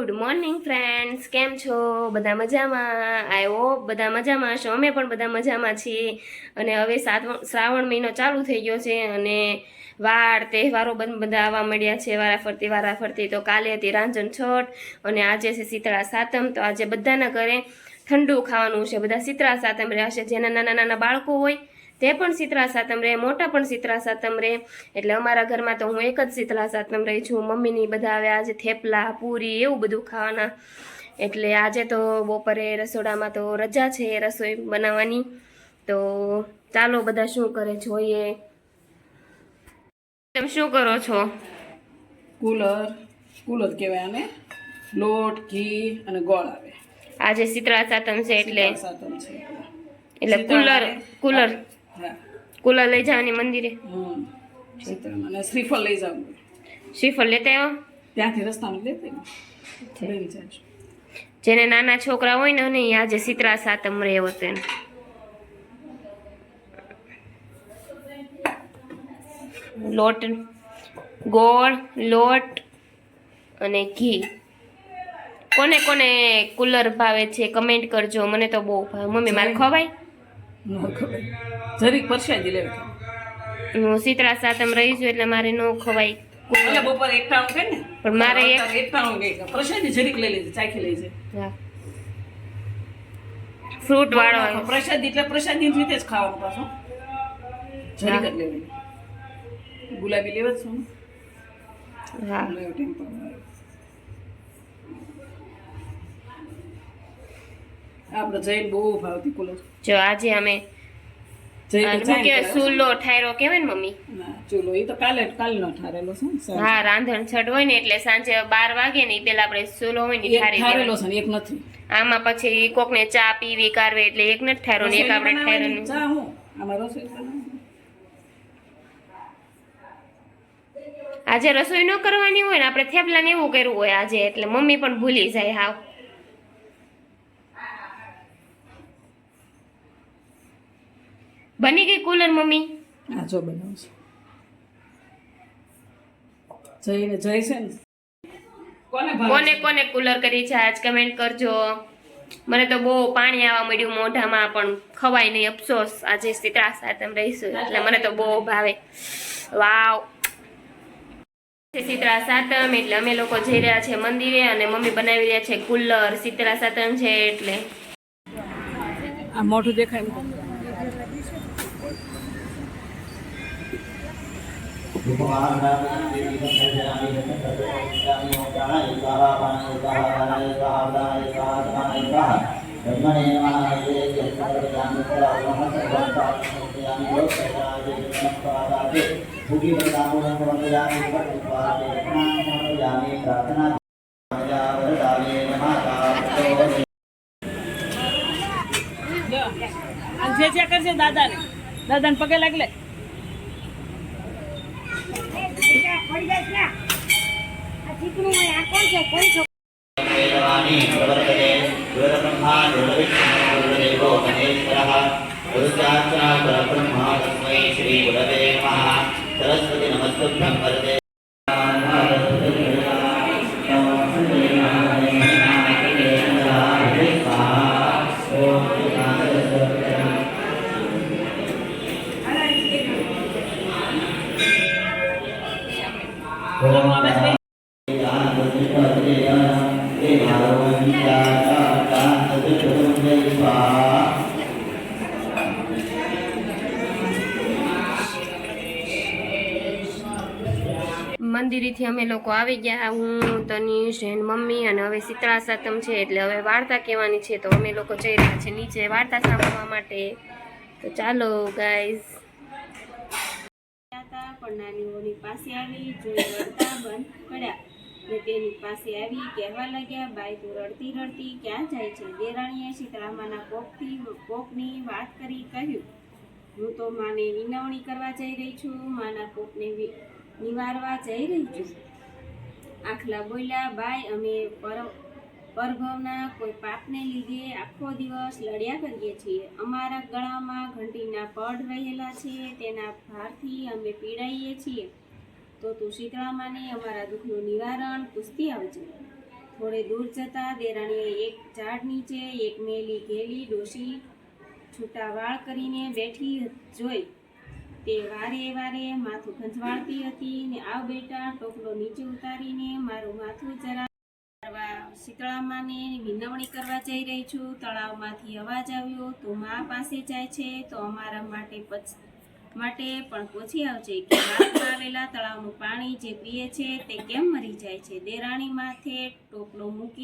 Good morning friends, કેમ છો? બધા મજામાં? આઈ હોપ બધા મજામાં હશો. અમે પણ બધા મજામાં છીએ. અને હવે શ્રાવણ મહિનો ચાલુ થઈ ગયો છે અને તહેવારો બધા આવવા મળ્યા છે વારાફરતી. તો કાલે હતી રાંઝણ છઠ અને આજે છે શીતળા સાતમ. તો આજે બધાના ઘરે ઠંડુ ખાવાનું છે. બધા શીતળા સાતમ રહ્યા છે. જેના નાના નાના બાળકો હોય તે પણ શીતળા સાતમ રહે, મોટા પણ શીતળા સાતમ રહે. એટલે અમારા ઘરમાં તો હું એક જ શીતળા સાતમ રહી છું. મમ્મીની બધા આવે આજે થેપલા, પૂરી એવું બધું ખાવાના. એટલે આજે તો બપોરે રસોડામાં તો રજા છે રસોઈ બનાવવાની. તો ચાલો બધા શું કરે જોઈએ. તમે શું કરો છો? કુલર કહેવાય આને. લોટ, ઘી અને ગોળ આવે. આજે શીતળા સાતમ છે એટલે કુલર કુલર લઈ જવાની મંદિરે. અને શ્રીફળ લઈ જાવ. શ્રીફળ લેતા આવ્યો ત્યાંથી રસ્તામાં લેતે. જેને નાના છોકરા હોય ને એ આજે શીતળા સાતમ રહ્યો હતો. લોટ, ગોળ, લોટ અને ઘી. કોને કોને કુલર ભાવે છે કમેન્ટ કરજો. મને તો બહુ ભાવે. મમ્મી મારે ખવાય? જરીક પરસાદી લેવી. હું શીતળા સાતમ રહી છું એટલે મારે ન ખવાય. બપોરે એકટાણું થાય ને પણ મારે એકટાણું ગઈ પ્રસાદી જરીક લઈ લેજે, ચાખી લેજે. હા, ફ્રૂટ વાળો પ્રસાદી એટલે પ્રસાદી રીતે જ ખાવાનું. પાછું જરીક જ લેવાની. ગુલાબી લેવા છો? હા, આપણે જઈને બહુ ભાવતી કુલર. જો આજે અમે ચૂલો ઠાયરો કેવાય ને મમ્મી? ચૂલો એ તો કાલનો ઠારેલો છે. હા, રાંધણ છઠ હોય ને એટલે સાંજે 12 વાગે ને પેલા આપણે ચૂલો હોય ને ઠારેલો છે ને એક નથી. આમાં પછી કોકને ચા પીવી કારવે એટલે એક નથી ઠારો ને એક આપણે ઠાયરો. ચા હું આમાં રસોઈ આજે રસોઈ ન કરવાની હોય ને આપણે થેપલા ને એવું કર્યું હોય આજે એટલે મમ્મી પણ ભૂલી જાય. હાવ બની ગઈ કુલર મમ્મી? હા, જો બનાવું છે. જઈને જઈ છે ને કોને કોને કુલર કરી છે આજ કમેન્ટ કરજો. મને તો બહુ પાણી આવવા મળ્યું મોઢામાં પણ ખવાય નહીં. અફસોસ આજે શીતળા સાતમ રહીશું એટલે મને તો બહુ ભાવે. વાવ, શીતળા સાતમ એટલે અમે લોકો જઈ રહ્યા છે મંદિરે અને મમ્મી બનાવી રહ્યા છે કુલર. શીતળા સાતમ છે એટલે આ મોઢું દેખાય. જે કરશે દાદાને પગે લાગલે. સરસ્વતી નમસ્તુભ્યં વરદે. મંદિરેથી અમે લોકો આવી ગયા. હું, તનીશ એન્ડ મમ્મી. અને હવે શીતળા સાતમ છે એટલે હવે વાર્તા કહેવાની છે. તો અમે લોકો જઈ રહ્યા છે નીચે વાર્તા સાંભળવા માટે. તો ચાલો ગાઈઝ. પણ નાનીઓની પાસે આવી જોઈ રડતા બંધ પડ્યા ને તેની પાસે આવી કહેવા લાગ્યા, બાઈ તું રડતી રડતી ક્યાં જાય છે? દેરાણીએ શીતળામાના કોપની વાત કરી કહ્યું, હું તો માને વિનવણી કરવા જઈ રહી છું, માના કોપને નિવારવા જઈ રહી છું. આખલા બોલ્યા, બાઈ અમે પરભવના કોઈ પાપને લીધે આખો દિવસ લડ્યા કરીએ છીએ. અમારા ગળામાં ઘંટીના પડ રહેલા છે, તેના ભારથી અમે પીડાઈએ છીએ. તો તું શીતળામાને અમારા દુઃખનું નિવારણ પૂછતી આવજે. થોડે દૂર જતા દેરાણીએ એક ઝાડ નીચે એક મેલી ઘેલી ડોશી છૂટા વાળ કરીને બેઠી જોઈ તે વારે વારે માથું ખંજવાળતી હતી ને આવ બેટા ટોપલો નીચે ઉતારીને મારું માથું જરા શીતળામાને વિનવણી કરવા જઈ રહી છું. તળાવમાંથી અવાજ આવ્યો, તું મા પાસે જાય છે તો અમારા માટે પણ પૂછી આવજે કે રાતમાં આવેલા તળાવનું પાણી જે પીએ છે તે કેમ મરી જાય છે. દેરાણી માથે ટોપલો મૂકી